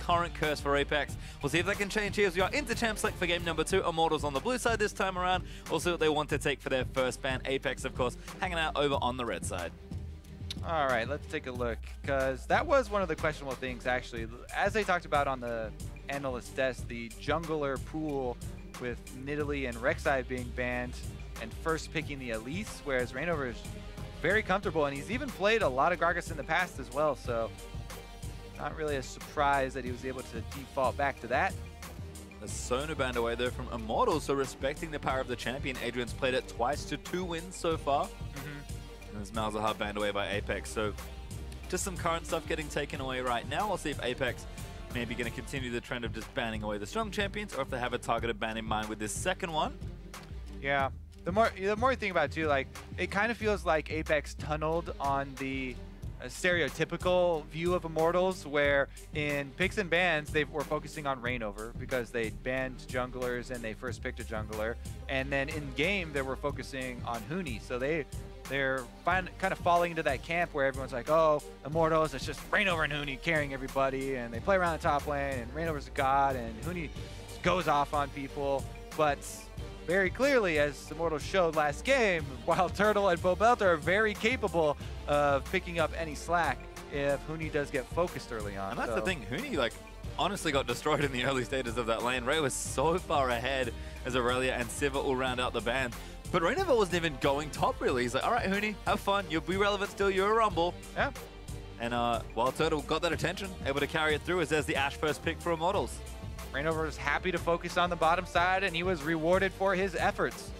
current curse for Apex. We'll see if that can change here as we are into champ select for game number 2. Immortals on the blue side this time around. We'll see what they want to take for their first ban. Apex, of course, hanging out over on the red side. All right, let's take a look, because that was one of the questionable things, actually. As they talked about on the analyst desk, the jungler pool with Nidalee and Rek'Sai being banned and first picking the Elise, whereas Reignover is very comfortable, and he's even played a lot of Gragas in the past as well, so not really a surprise that he was able to default back to that. The Sona banned away though from Immortals, so respecting the power of the champion. Adrian's played it twice to 2 wins so far. And there's Malzahar banned away by Apex, so just some current stuff getting taken away right now. We'll see if Apex maybe going to continue the trend of just banning away the strong champions, or if they have a targeted ban in mind with this second one. Yeah. The more you think about it too, like, it kind of feels like Apex tunneled on the stereotypical view of Immortals, where in picks and bans they were focusing on Reignover because they banned junglers and they first picked a jungler, and then in game they were focusing on Huni. So they're kind of falling into that camp where everyone's like, oh, Immortals, it's just Reignover and Huni carrying everybody, and they play around the top lane, and Reignover's a god, and Huni goes off on people. But very clearly, as Immortals showed last game, wildturtle and Pobelter are very capable of picking up any slack if Huni does get focused early on. And that's the thing, Huni, like, honestly got destroyed in the early stages of that lane. Ray was so far ahead as Aurelia and Siva all round out the band. But Reignover wasn't even going top, really. He's like, all right, Huni, have fun. You'll be relevant still. You're a Rumble. Yeah. And wildturtle got that attention, able to carry it through as there's the Ashe first pick for Immortals. Reignover was happy to focus on the bottom side, and he was rewarded for his efforts.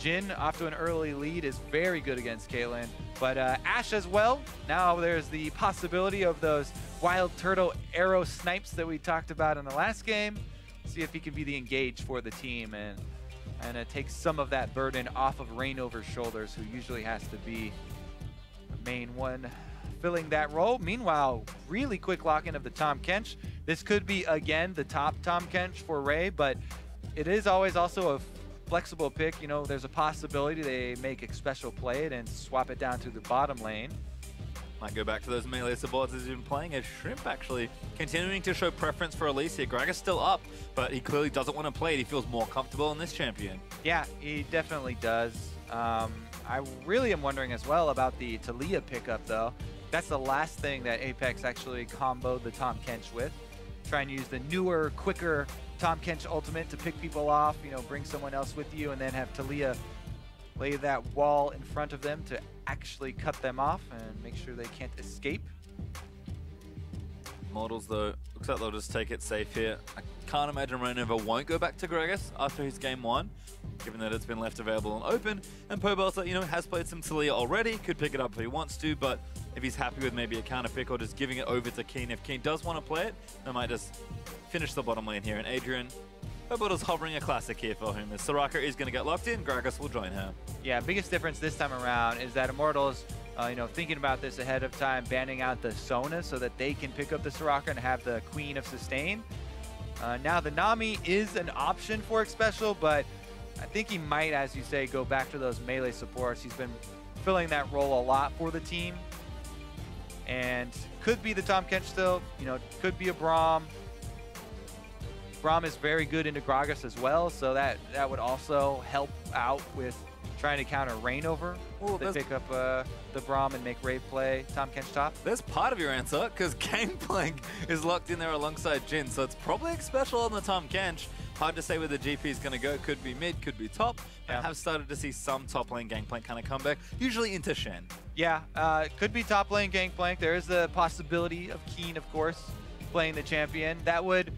Jhin, off to an early lead, is very good against Caitlyn, but Ashe as well. Now there's the possibility of those wildturtle arrow snipes that we talked about in the last game. See if he can be the engage for the team and take some of that burden off of Reignover's shoulders, who usually has to be the main one filling that role. Meanwhile, really quick lock-in of the Tahm Kench. This could be, again, the top Tahm Kench for Ray, but it is always also a flexible pick. You know, there's a possibility they make Xpecial play it and swap it down to the bottom lane. Might go back to those melee supports as he's been playing as Shrimp, actually. Continuing to show preference for Elise here. Gragas still up, but he clearly doesn't want to play it. He feels more comfortable in this champion. Yeah, he definitely does. I really am wondering as well about the Taliyah pickup, though. That's the last thing that Apex actually comboed the Tahm Kench with. Try and use the newer, quicker Tahm Kench ultimate to pick people off, you know, bring someone else with you, and then have Taliyah lay that wall in front of them to actually cut them off and make sure they can't escape. Immortals, though, looks like they'll just take it safe here. I can't imagine Reignover won't go back to Gragas after his game 1, given that it's been left available and open. And Pobelter, you know, has played some Taliyah already, could pick it up if he wants to, but if he's happy with maybe a counter pick or just giving it over to Keane, if Keane does want to play it, they might just finish the bottom lane here. And Adrian, Pobelter's hovering a classic here for him, as soraka is going to get locked in, Gragas will join her. Yeah, biggest difference this time around is that Immortals, you know, thinking about this ahead of time, banning out the Sona so that they can pick up the soraka and have the Queen of Sustain. Now the Nami is an option for Xpecial, but I think he might, as you say, go back to those melee supports. He's been filling that role a lot for the team. And could be the Tahm Kench still, you know, could be a Braum. Braum is very good into Gragas as well, so that would also help out with trying to counter Reignover. They pick up the Braum and make Ray play Tahm Kench top. There's part of your answer, because gangplank is locked in there alongside Jhin, so it's probably Xpecial on the Tahm Kench. Hard to say where the GP is going to go. Could be mid, could be top. Yeah. I have started to see some top lane gangplank kind of come back, usually into Shen. Yeah, could be top lane gangplank. There is the possibility of Keane, of course, playing the champion. That would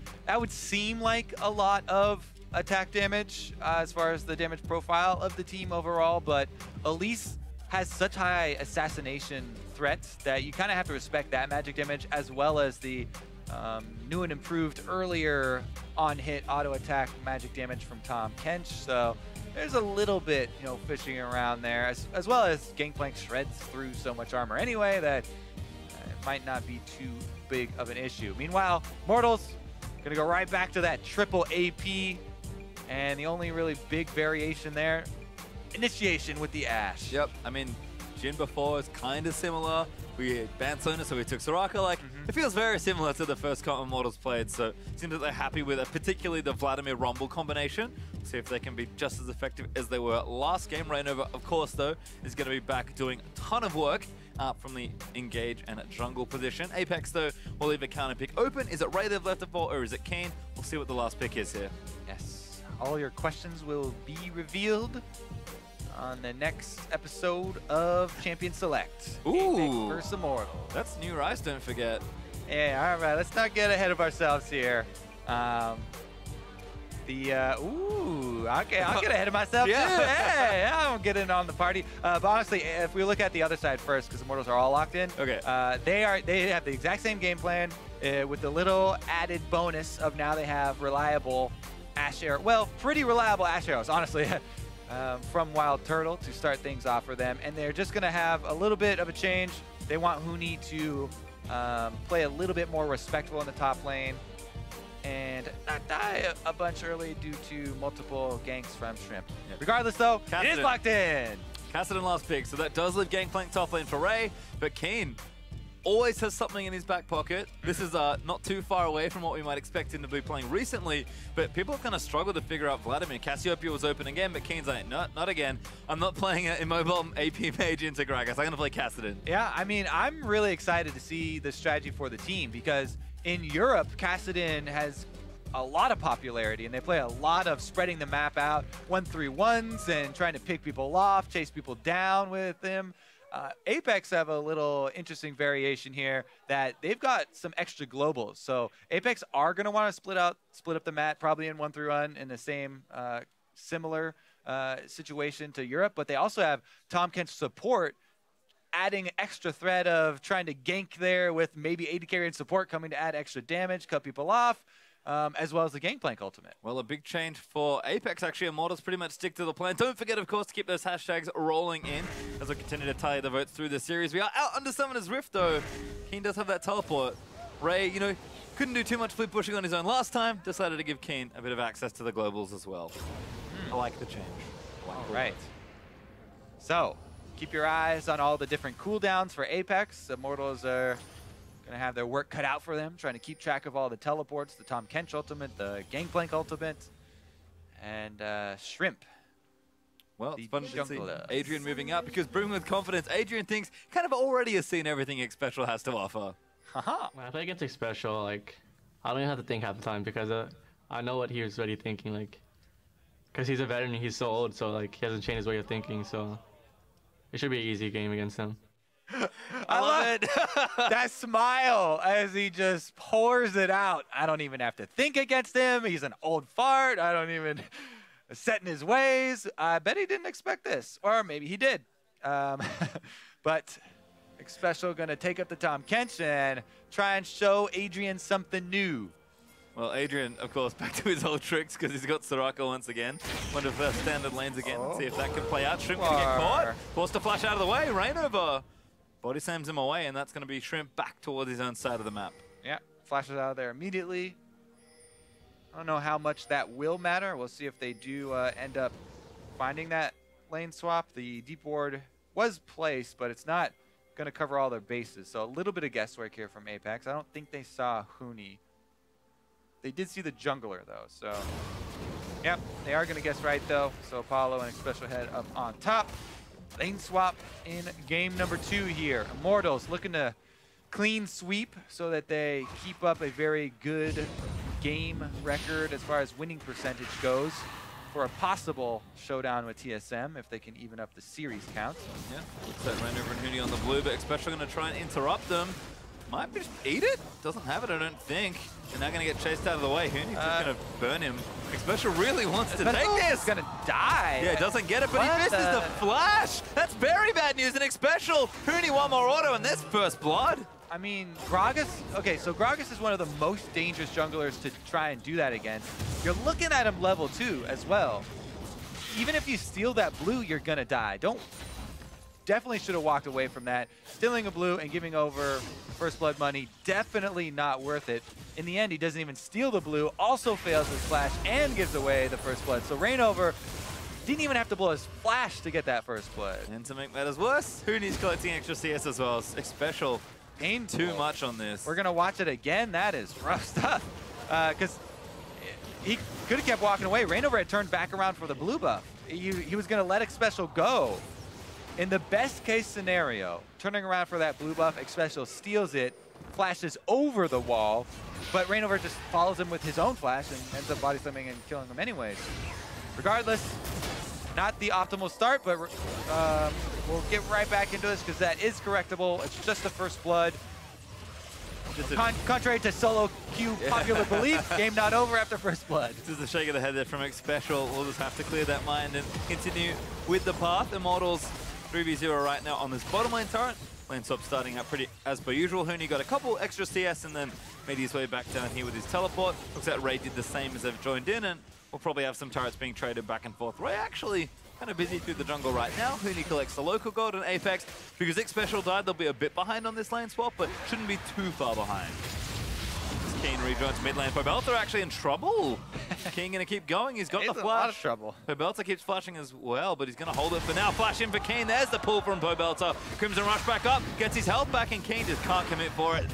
seem like a lot of attack damage as far as the damage profile of the team overall, but Elise has such high assassination threats that you kind of have to respect that magic damage, as well as the new and improved earlier on-hit auto-attack magic damage from Tahm Kench. So there's a little bit, you know, fishing around there, as well as Gangplank shreds through so much armor anyway that it might not be too big of an issue. Meanwhile, Immortals gonna go right back to that triple AP, and the only really big variation there, initiation with the Ashe. Yep, I mean, Jhin before is kind of similar. We banned Sona, so we took soraka. Like, It feels very similar to the first comp Immortals played, so it seems that they're happy with it, particularly the Vladimir Rumble combination. See if they can be just as effective as they were last game. Reignover, of course, though, is going to be back doing a ton of work from the engage and jungle position. APX, though, will leave a counter pick open. Is it Ray they've left it for, or is it Keane? We'll see what the last pick is here. Yes. All your questions will be revealed on the next episode of Champion Select. Ooh. Versus Immortals. That's new rice, don't forget. Yeah, all right, let's not get ahead of ourselves here. Ooh, okay, I'll get ahead of myself Yeah. too. Hey, I'm getting on the party. But honestly, if we look at the other side first, because Immortals are all locked in, Okay. they have the exact same game plan with the little added bonus of now they have reliable ashe arrow. Well, pretty reliable ashe arrows, honestly. From wildturtle to start things off for them, and they're just going to have a little bit of a change. They want Huni to play a little bit more respectful in the top lane and not die a bunch early due to multiple ganks from Shrimp. Yep. Regardless, though, it Kassadin. is locked in. Kassadin last pick, so that does leave gangplank top lane for Ray, but Keane always has something in his back pocket. This is not too far away from what we might expect him to be playing recently, but people have kind of struggled to figure out Vladimir. Cassiopeia was open again, but Keane's like, no, not again. I'm not playing an immobile AP mage into Gragas. I'm going to play Kassadin. Yeah, I mean, I'm really excited to see the strategy for the team because in Europe, Kassadin has a lot of popularity and they play a lot of spreading the map out, 1-3-1s and trying to pick people off, chase people down with them. Apex have a little interesting variation here that they've got some extra globals. So Apex are going to want to split up the map probably in 1-3-1 in the same similar situation to Europe, but they also have tahm kench support adding extra threat of trying to gank there with maybe AD carry and support coming to add extra damage, cut people off. As well as the gangplank ultimate. Well, a big change for Apex, actually. Immortals pretty much stick to the plan. Don't forget, of course, to keep those hashtags rolling in as we continue to tally the votes through the series. We are out under Summoner's Rift, though. Keane does have that teleport. Ray, you know, couldn't do too much flip pushing on his own last time. Decided to give Keane a bit of access to the globals as well. I like the change. All right. So, keep your eyes on all the different cooldowns for Apex. Immortals are going to have their work cut out for them, trying to keep track of all the teleports, the tahm kench ultimate, the gangplank ultimate, and Shrimp. Well, it's fun to see jungler. Adrian moving up because brimming with confidence, Adrian thinks kind of already has seen everything Xpecial has to offer. Haha. When I play against Xpecial, like, I don't even have to think half the time because I know what he was already thinking, like, because he's a veteran and he's so old, so, like, he hasn't changed his way of thinking, so it should be an easy game against him. I love it. That smile as he just pours it out. I don't even have to think against him. He's an old fart. I don't even set in his ways. I bet he didn't expect this, or maybe he did. But Xpecial going to take up the tahm kench and try and show Adrian something new. Well, Adrian, of course, back to his old tricks because he's got soraka once again. One of the standard lanes again. See if that can play out. Shrimp going to get caught. Forced to flash out of the way. Reignover body slams him away, and that's going to be Shrimp back towards his own side of the map. Yeah, flashes out of there immediately. I don't know how much that will matter. We'll see if they do end up finding that lane swap. The deep ward was placed, but it's not going to cover all their bases. So a little bit of guesswork here from Apex. I don't think they saw Huni. They did see the jungler, though. So, yep, they are going to guess right, though. So Apollo and Xpecial head up on top. Lane swap in game number 2 here. Immortals looking to clean sweep so that they keep up a very good game record as far as winning percentage goes for a possible showdown with TSM if they can even up the series count. Yeah, looks like Reignover and Huni on the blue, but Xpecial going to try and interrupt them. Might just eat it? Doesn't have it, I don't think. They're now going to get chased out of the way. Huni's just going to burn him. Xpecial really wants to take this. He's going to die. Yeah, doesn't get it, but he misses the flash. That's very bad news. And Xpecial, Huni one more auto, and there's first blood. I mean, Gragas, okay, so Gragas is one of the most dangerous junglers to try and do that against. You're looking at him level 2 as well. Even if you steal that blue, you're going to die. Definitely should have walked away from that. Stealing a blue and giving over first blood money, definitely not worth it. In the end, he doesn't even steal the blue, also fails his flash, and gives away the first blood. So Reignover didn't even have to blow his flash to get that first blood. And to make matters worse, Huni's collecting extra CS as well. Xpecial painful. Too much on this. We're gonna watch it again. That is rough stuff. Because he could have kept walking away. Reignover had turned back around for the blue buff. He was gonna let Xpecial go. In the best case scenario, turning around for that blue buff, Xpecial steals it, flashes over the wall, but Reignover just follows him with his own flash and ends up body slamming and killing him anyways. Regardless, not the optimal start, but we'll get right back into this because that is correctable. It's just the first blood. Contrary to solo queue popular belief, game not over after first blood. This is a shake of the head there from Xpecial. We'll just have to clear that mind and continue with the path. Immortals 3v0 right now on this bottom lane turret. Lane swap starting out pretty as per usual. Huni got a couple extra CS and then made his way back down here with his teleport. Looks like Ray did the same as they've joined in, and we'll probably have some turrets being traded back and forth. Ray actually kind of busy through the jungle right now. Huni collects the local gold and APX. Because Xpecial died, they'll be a bit behind on this lane swap, but shouldn't be too far behind. Keane rejoins mid lane. Pobelter actually in trouble. Keane gonna keep going. He's got the flash. A lot of trouble. Pobelter keeps flashing as well, but he's gonna hold it for now. Flash in for Keane. There's the pull from Pobelter. Crimson rush back up, gets his health back, and Keane just can't commit for it.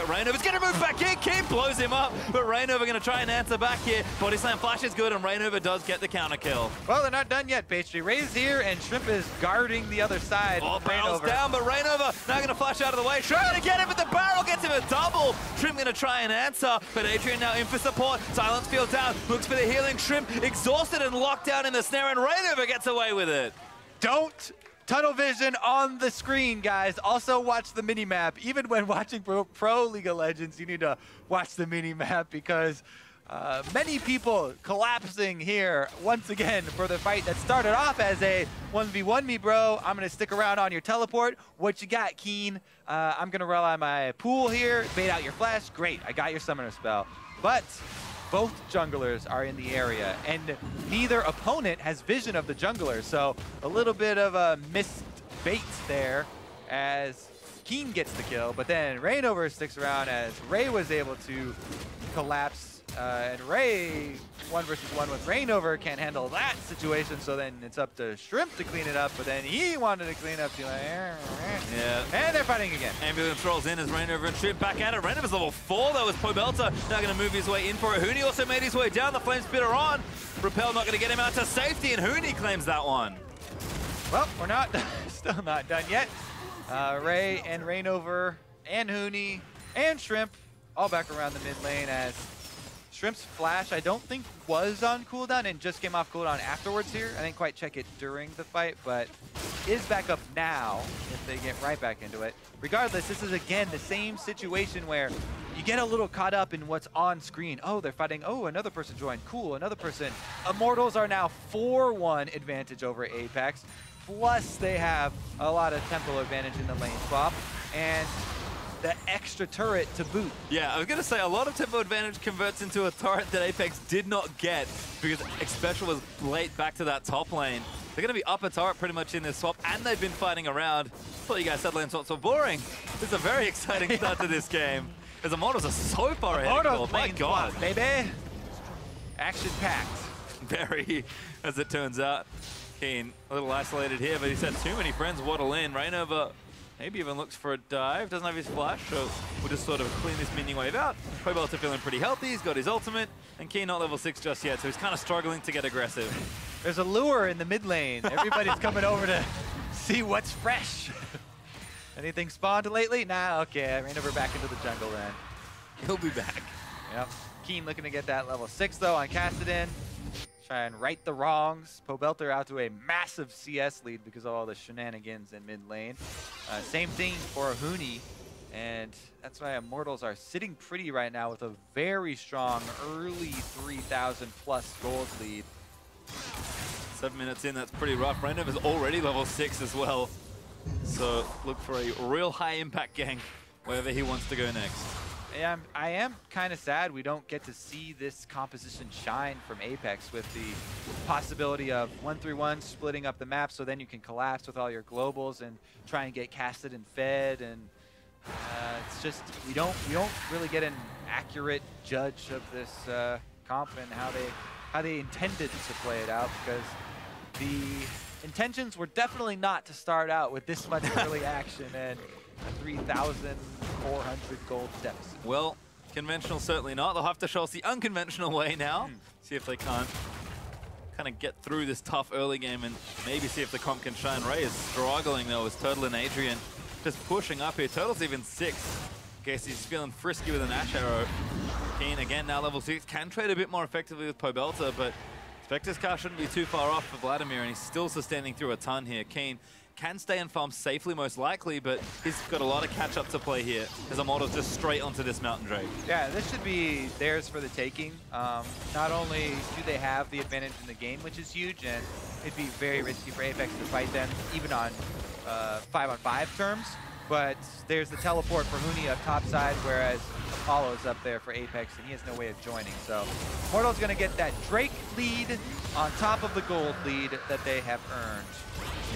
Reignover's gonna move back in. Keane blows him up, but Reignover gonna try and answer back here. Body slam flash is good, and Reignover does get the counter kill. Well, they're not done yet, Pastry. Ray's here, and Shrimp is guarding the other side. Oh, barrel's down, but Reignover now gonna flash out of the way. Trying to get him, but the barrel gets him a double. Shrimp gonna try and answer, but Adrian now in for support. Silence field down, looks for the healing. Shrimp exhausted and locked down in the snare, and Reignover gets away with it. Don't tunnel vision on the screen, guys. Also watch the mini-map. Even when watching Pro League of Legends, you need to watch the mini-map because many people collapsing here once again for the fight that started off as a 1v1 me, bro. I'm going to stick around on your teleport. What you got, Keane? I'm going to rely my pool here, bait out your flash. Great, I got your summoner spell. But both junglers are in the area, and neither opponent has vision of the jungler, so a little bit of a missed bait there as Keane gets the kill, but then Reignover sticks around as Ray was able to collapse, and Ray 1 versus 1 with Reignover can't handle that situation, so then it's up to Shrimp to clean it up, but then he wanted to clean up too. Yeah. And they're fighting again. Ambulance rolls in as Reignover and Shrimp back at it. Reignover's level 4 though, as Pobelter now going to move his way in for it. Huni also made his way down, the flame spitter on. Repel not going to get him out to safety, and Huni claims that one. Well, we're not, still not done yet. Ray and Reignover and Huni and Shrimp all back around the mid lane as Shrimp's flash, I don't think was on cooldown and just came off cooldown afterwards here. I didn't quite check it during the fight, but is back up now if they get right back into it. Regardless, this is again the same situation where you get a little caught up in what's on screen. Oh, they're fighting. Oh, another person joined. Cool, another person. Immortals are now 4-1 advantage over APX. Plus, they have a lot of tempo advantage in the lane swap. And the extra turret to boot. Yeah, I was going to say a lot of tempo advantage converts into a turret that Apex did not get because Xpecial was late back to that top lane. They're going to be up a turret pretty much in this swap, and they've been fighting around. I thought you guys said lane swaps were boring. This is a very exciting start to this game. As Immortals are so far ahead of my God. Swap, baby. Action-packed. Very, as it turns out. Keane a little isolated here, but he's had too many friends waddle in. Reignover maybe even looks for a dive, doesn't have his flash, so we'll just sort of clean this minion wave out. Pobelter feeling pretty healthy, he's got his ultimate, and Keane not level 6 just yet, so he's kind of struggling to get aggressive. There's a lure in the mid lane. Everybody's coming over to see what's fresh. Anything spawned lately? Nah, okay, Reignover back into the jungle then. He'll be back. Yep. Keane looking to get that level 6 though on Kassadin. Try and right the wrongs. Pobelter out to a massive CS lead because of all the shenanigans in mid lane. Same thing for Huni, and that's why Immortals are sitting pretty right now with a very strong early 3,000 plus gold lead. 7 minutes in, that's pretty rough. Reignover's already level 6 as well. So look for a real high impact gank wherever he wants to go next. Yeah, I am kind of sad we don't get to see this composition shine from Apex with the possibility of 1-3-1 splitting up the map so then you can collapse with all your globals and try and get casted and fed, and it's just we don't really get an accurate judge of this comp and how they intended to play it out, because the intentions were definitely not to start out with this much early action, and a 3,400 gold deficit. Well, conventional certainly not. They'll have to show us the unconventional way now. See if they can't kind of get through this tough early game and maybe see if the comp can shine. Ray is struggling though as Turtle and Adrian just pushing up here. Turtle's even 6. Guess he's feeling frisky with an Ashe arrow. Keane again now level 6. Can trade a bit more effectively with Pobelter, but Spectre's car shouldn't be too far off for Vladimir, and he's still sustaining through a ton here. Keane can stay and farm safely most likely, but he's got a lot of catch up to play here as Immortals just straight onto this Mountain Drake. Yeah, this should be theirs for the taking. Not only do they have the advantage in the game, which is huge, and it'd be very risky for APX to fight them, even on 5-on-5 terms, but there's the teleport for Huni up top side, whereas Apollo's up there for Apex, and he has no way of joining. So Immortals going to get that Drake lead on top of the gold lead that they have earned.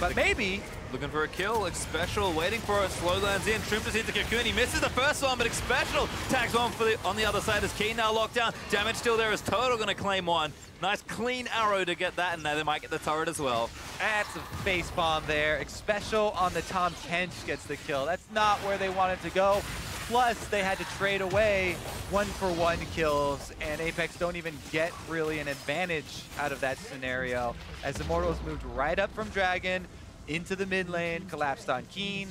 But maybe... Looking for a kill. Xpecial waiting for it. Slow lands in. Trim just into Cocoon. He misses the first one, but Xpecial tags on for on the other side as Keane now locked down. Damage still there as Turtle going to claim one. Nice clean arrow to get that, and now they might get the turret as well. That's a face bomb there. Xpecial on the tahm kench gets the kill. That's not where they wanted to go. Plus, they had to trade away 1-for-1 kills, and Apex don't even get really an advantage out of that scenario, as Immortals moved right up from Dragon into the mid lane, collapsed on Keane,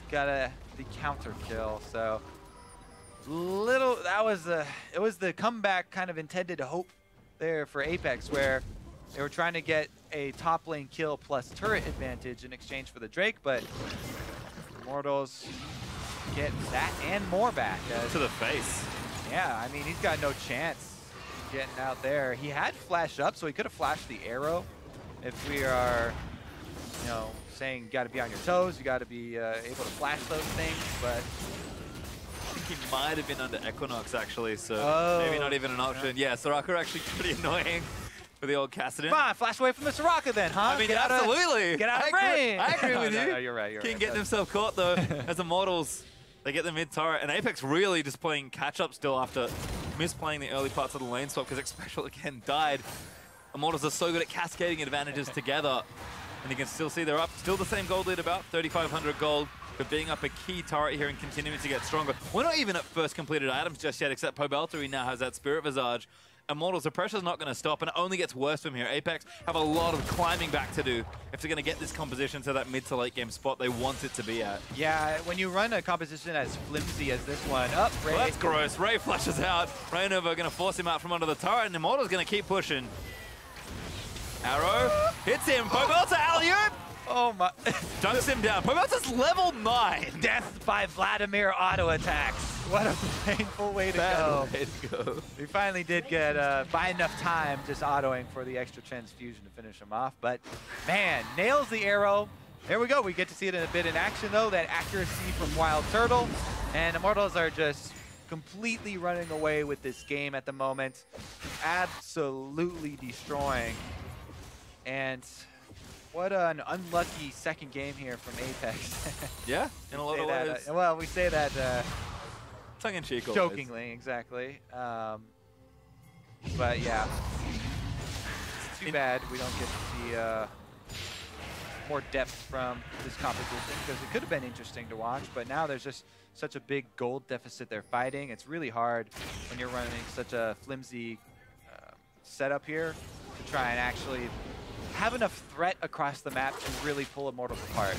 got the counter kill. So it was the comeback kind of intended hope there for Apex, where they were trying to get a top lane kill plus turret advantage in exchange for the Drake, but Immortals get that and more back. To the face. Yeah, I mean, he's got no chance getting out there. He had flash up, so he could have flashed the arrow. If we are, you know, saying you got to be on your toes, you got to be able to flash those things, but I think he might have been under Equinox actually, so maybe not even an option. Yeah, soraka actually pretty annoying for the old kassadin. Come on, flash away from the soraka then, huh? I mean, absolutely. Get out of range. I agree with you. No, you're right. Keane getting himself caught though as Immortals. They get the mid turret, and Apex really just playing catch up still after misplaying the early parts of the lane swap because Xpecial again died. Immortals are so good at cascading advantages together, and you can still see they're up. Still the same gold lead, about 3,500 gold, but being up a key turret here and continuing to get stronger. We're not even at first completed items just yet, except Pobelter, he now has that Spirit Visage. Immortals, the pressure's not going to stop, and it only gets worse from here. Apex have a lot of climbing back to do if they're going to get this composition to that mid to late game spot they want it to be at. Yeah, when you run a composition as flimsy as this one, Ray. Well, that's gross. Ray flushes out. Reignover going to force him out from under the turret, and Immortals going to keep pushing. Arrow hits him. Pobelter alley-oop. Oh my. Dunks him down. Pobelter's level 9. Death by Vladimir auto attacks. What a painful way to go. Way to go. We finally did get, by enough time, just autoing for the extra transfusion to finish him off. But, man, nails the arrow. There we go. We get to see it in a bit in action, though. That accuracy from wildturtle. And Immortals are just completely running away with this game at the moment. Absolutely destroying. And what an unlucky second game here from Apex. Yeah, in a lot of ways. Well, we say that tongue-in-cheek always. jokingly, exactly. But yeah, it's too bad we don't get to see more depth from this competition, because it could have been interesting to watch, but now there's just such a big gold deficit they're fighting. It's really hard when you're running such a flimsy setup here to try and actually have enough threat across the map to really pull Immortals apart.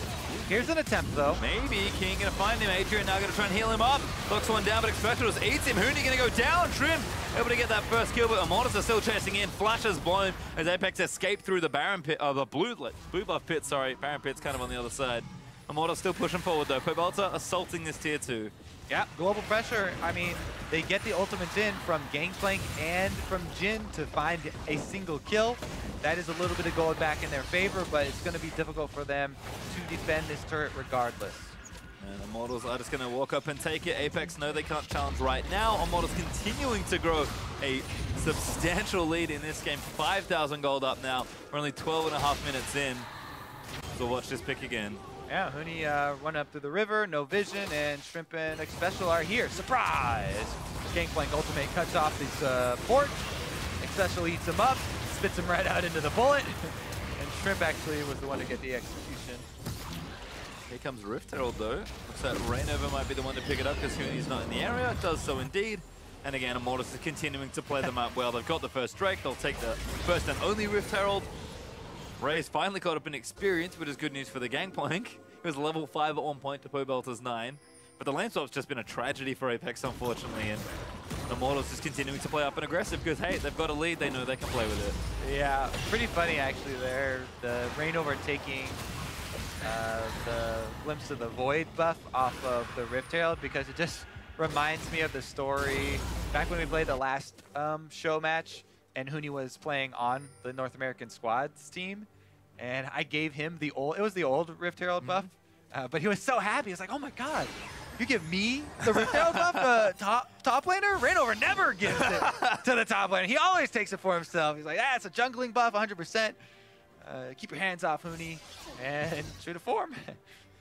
Here's an attempt, though. Maybe Keane gonna find him. Adrian now gonna try and heal him up. Looks one down, but Xpecial eats him. Huni gonna go down. Trim able to get that first kill, but Immortals are still chasing in. Flashes blown as Apex escaped through the Baron pit, the blue buff pit. Sorry, Baron pit's kind of on the other side. Immortals still pushing forward though. Pobelter assaulting this tier 2. Yeah, global pressure. I mean, they get the ultimates in from Gangplank and from Jhin to find a single kill. That is a little bit of gold back in their favor, but it's going to be difficult for them to defend this turret regardless. And Immortals are just going to walk up and take it. Apex know they can't challenge right now. Immortals continuing to grow a substantial lead in this game. 5,000 gold up now. We're only 12.5 minutes in. So watch this pick again. Yeah, Huni run up through the river, no vision, and Shrimp and Xpecial are here. Surprise! Gangplank ultimate cuts off his port. Xpecial eats him up, spits him right out into the bullet. And Shrimp actually was the one to get the execution. Here comes Rift Herald though. Looks like Reignover might be the one to pick it up because Huni's not in the area. Does so indeed. And again, Immortals is continuing to play them up well. They've got the first Drake. They'll take the first and only Rift Herald. Ray's finally caught up in experience, which is good news for the gangplank. He was level 5 at one point to Pobelter's 9. But the lane swap's just been a tragedy for Apex, unfortunately. And Immortals is continuing to play up and aggressive because, hey, they've got a lead. They know they can play with it. Yeah, pretty funny actually there. The Reignover taking the Glimpse of the Void buff off of the Rift Herald because it just reminds me of the story back when we played the last show match and Huni was playing on the North American squads team, and I gave him the old Rift Herald buff, but he was so happy. He's like, oh my god, you give me the Rift Herald buff, top laner? Reignover never gives it to the top laner. He always takes it for himself. He's like, ah, it's a jungling buff, 100%. Keep your hands off, Huni, and shoot a form.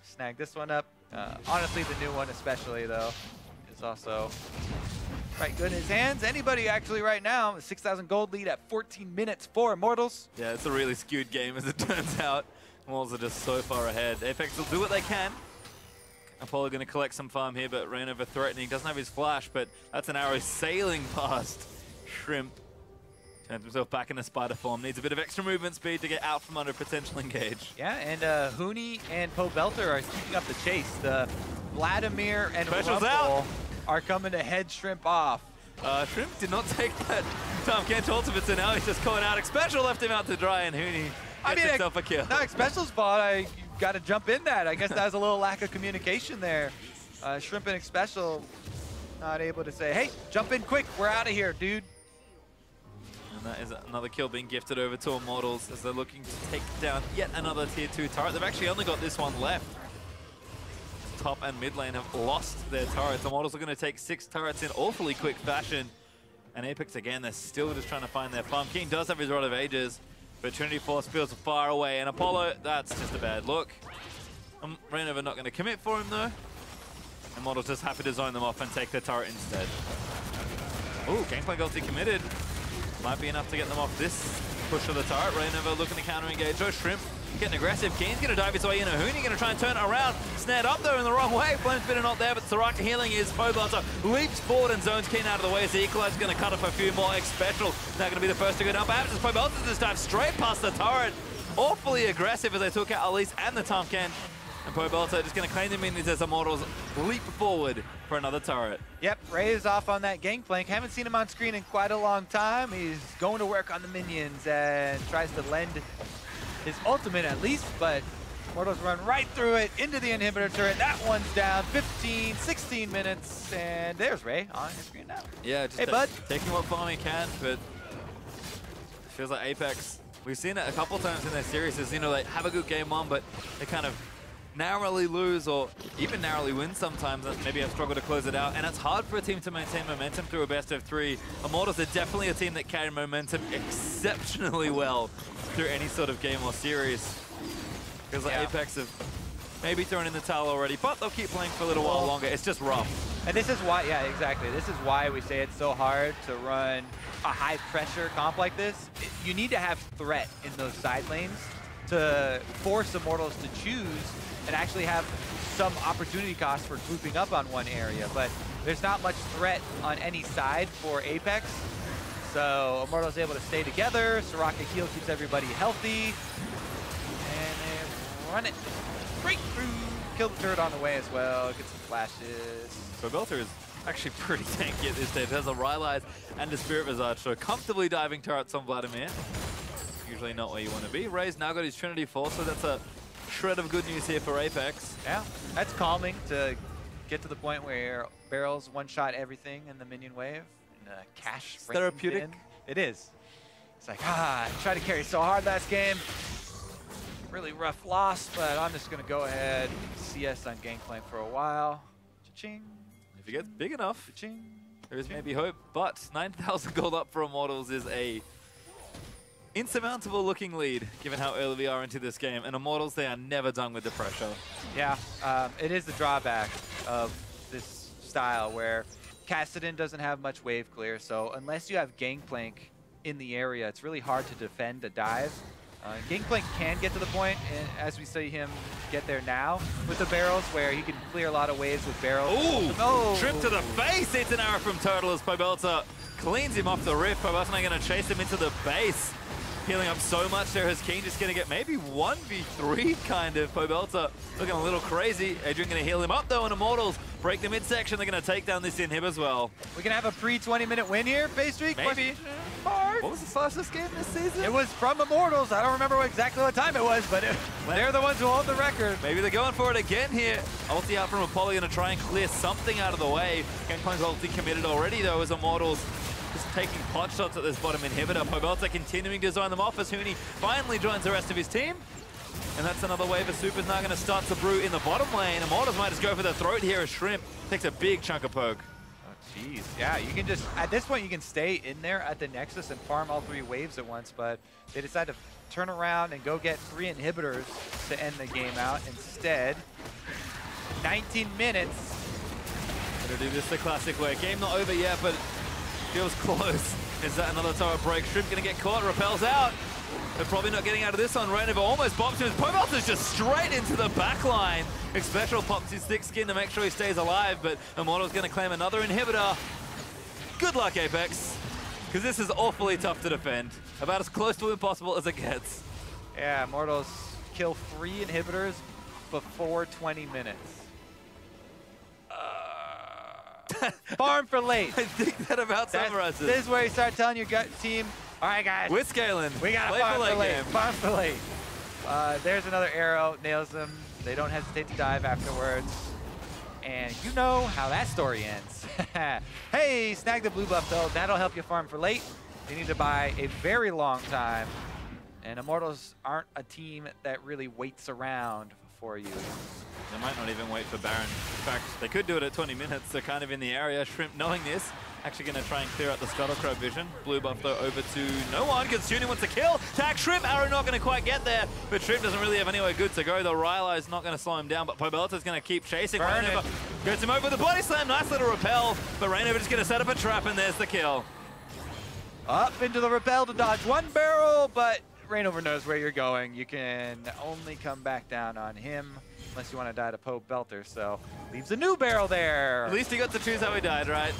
Snag this one up. Honestly, the new one especially, though, is also right good in his hands. Anybody actually right now, a 6,000 gold lead at 14 minutes for Immortals. Yeah, it's a really skewed game as it turns out. Immortals are just so far ahead. Apex will do what they can. Apollo going to collect some farm here, but Reignover threatening. Doesn't have his flash, but that's an arrow sailing past Shrimp. Turns himself back into spider form. Needs a bit of extra movement speed to get out from under potential engage. Yeah, and Huni and Pobelter are keeping up the chase. The Vladimir and Rumble are coming to head Shrimp off. Shrimp did not take that tahm kench ultimate, so now he's just calling out. Xpecial left him out to dry, and Huni gets himself a kill. No, Xpecial's fault. You got to jump in that. I guess that was a little lack of communication there. Shrimp and Xpecial not able to say, hey, jump in quick. We're out of here, dude. And that is another kill being gifted over to Immortals as they're looking to take down yet another tier 2 turret. They've actually only got this one left. Top and mid lane have lost their turrets. Immortals are going to take 6 turrets in awfully quick fashion. And Apex, again, they're still just trying to find their farm. Keane does have his Rod of Ages, but Trinity Force feels far away. And Apollo, that's just a bad look. Reignover not going to commit for him, though. Immortals just happy to zone them off and take their turret instead. Ooh, gangplank ulti committed. Might be enough to get them off this push of the turret. Reignover looking to counter-engage. Oh, Shrimp getting aggressive. Keane's going to dive his way in. Huni going to try and turn it around. Snared up, though, in the wrong way. Flame's been not there, but soraka healing is Pobelter. Leaps forward and zones Keane out of the way as the Equalizer is going to cut off a few more. Xpecial now going to be the first to go down. Perhaps as Pobelter just dive straight past the turret. Awfully aggressive as they took out Elise and the tahm kench. And Pobelter just going to claim the minions as Immortals leap forward for another turret. Yep, Ray is off on that gangplank. Haven't seen him on screen in quite a long time. He's going to work on the minions and tries to lend his ultimate at least, but Immortals run right through it into the inhibitor turret. That one's down. 15, 16 minutes, and there's Ray on your screen now. Yeah, just hey, bud. Taking what farm he can, but it feels like Apex, we've seen it a couple times in their series, is, you know, they have a good game one, but they kind of narrowly lose or even narrowly win sometimes, and maybe have struggled to close it out. And it's hard for a team to maintain momentum through a best of 3. Immortals are definitely a team that carry momentum exceptionally well through any sort of game or series. Because like Apex have maybe thrown in the towel already, but they'll keep playing for a little while longer. It's just rough. And this is why, yeah, exactly. This is why we say it's so hard to run a high pressure comp like this. You need to have threat in those side lanes to force Immortals to choose and actually have some opportunity cost for grouping up on one area. But there's not much threat on any side for Apex. So Immortals able to stay together. Soraka heal keeps everybody healthy. And they run it straight through. Kill the turret on the way as well. Get some flashes. Pobelter is actually pretty tanky at this stage. Has a Rylai's and a Spirit Visage, so comfortably diving turrets on Vladimir. Usually not where you want to be. Ray's now got his Trinity Force, so that's a shred of good news here for Apex. Yeah, that's calming to get to the point where barrels one-shot everything in the minion wave. And cash therapeutic. It is. It's like, I tried to carry so hard last game. Really rough loss, but I'm just going to go ahead CS on Gangplank for a while. Cha-ching. If he gets big enough, Cha-ching. there is maybe hope. But 9,000 gold up for Immortals is a insurmountable looking lead, given how early we are into this game. And Immortals, they are never done with the pressure. Yeah, it is the drawback of this style where Kassadin doesn't have much wave clear, so unless you have Gangplank in the area, it's really hard to defend a dive. Gangplank can get to the point, and as we see him get there now with the barrels, where he can clear a lot of waves with barrels. Ooh! Oh. Trip to the face! It's an arrow from Turtle as Pobelter cleans him off the rift. Pobelter now going to chase him into the base. Healing up so much there as Keane just going to get maybe 1v3 kind of. Pobelter looking a little crazy. Adrian going to heal him up though, and Immortals break the midsection. They're going to take down this inhib as well. We can have a pre-20-minute win here, Base Streak? Maybe. What was the fastest game this season? It was from Immortals. I don't remember exactly what time it was, but they're the ones who hold the record. Maybe they're going for it again here. Ulti out from Apollo, going to try and clear something out of the way. Gangplank's ulti committed already though, as Immortals just taking pot shots at this bottom inhibitor. Pobelter continuing to zone them off as Huni finally joins the rest of his team. And that's another wave of supers now going to start to brew in the bottom lane. Immortals might just go for the throat here as Shrimp takes a big chunk of poke. Oh, jeez. Yeah, you can just, at this point, you can stay in there at the Nexus and farm all 3 waves at once, but they decide to turn around and go get 3 inhibitors to end the game out. Instead, 19 minutes. Gonna do this the classic way. Game not over yet, but feels close. Is that another tower break? Shrimp gonna get caught, repels out. They're probably not getting out of this one. Reignover almost bops him. Pobelter's just straight into the back line. Xpecial pops his thick skin to make sure he stays alive, but Immortal's gonna claim another inhibitor. Good luck, Apex, because this is awfully tough to defend. About as close to impossible as it gets. Yeah, Immortals kill 3 inhibitors before 20 minutes. Farm for late. I think that about summarizes. This is where you start telling your gut team, all right, guys. We're scaling. We got to farm for late. Farm for late. There's another arrow. Nails them. They don't hesitate to dive afterwards. And you know how that story ends. Hey, snag the blue buff, though. That'll help you farm for late. You need to buy a very long time. And Immortals aren't a team that really waits around for you. They might not even wait for Baron. In fact, they could do it at 20 minutes. They're kind of in the area. Shrimp, knowing this, actually going to try and clear out the Scuttlecrow vision. Blue buff, though, over to no one, because Huni wants to kill. Tag Shrimp. Arrow not going to quite get there, but Shrimp doesn't really have anywhere good to go. The Rilo is not going to slow him down, but Pobelter's going to keep chasing. Reignover gets him over with the body slam. Nice little repel, but Reignover just going to set up a trap, and there's the kill. Up into the repel to dodge 1 barrel, but Reignover knows where you're going. You can only come back down on him unless you want to die to Pobelter, so leaves a new barrel there. At least he got to choose how he died, right?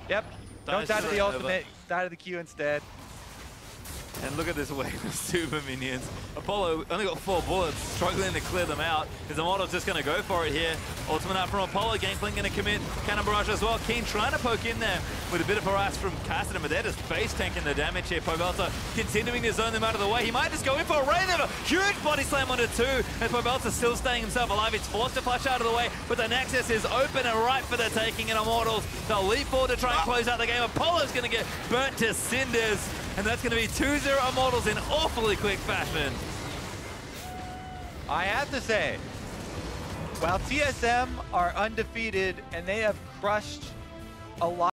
Yep. Don't die to the ultimate, die to the Q instead. And look at this wave of super minions. Apollo only got 4 bullets, struggling to clear them out. His Immortal's just going to go for it here. Ultimate out from Apollo. Gangplank going to commit. Cannon barrage as well. Keane trying to poke in there with a bit of harass from kassadin, but they're just face tanking the damage here. Pobelter continuing to zone them out of the way. He might just go in for a Reignover. Huge body slam onto 2. And Pobelter still staying himself alive. It's forced to flash out of the way, but the Nexus is open and right for the taking. And Immortals, they'll leap forward to try and close out the game. Apollo's going to get burnt to cinders. And that's going to be 2-0 Immortals in awfully quick fashion. I have to say, while TSM are undefeated and they have crushed a lot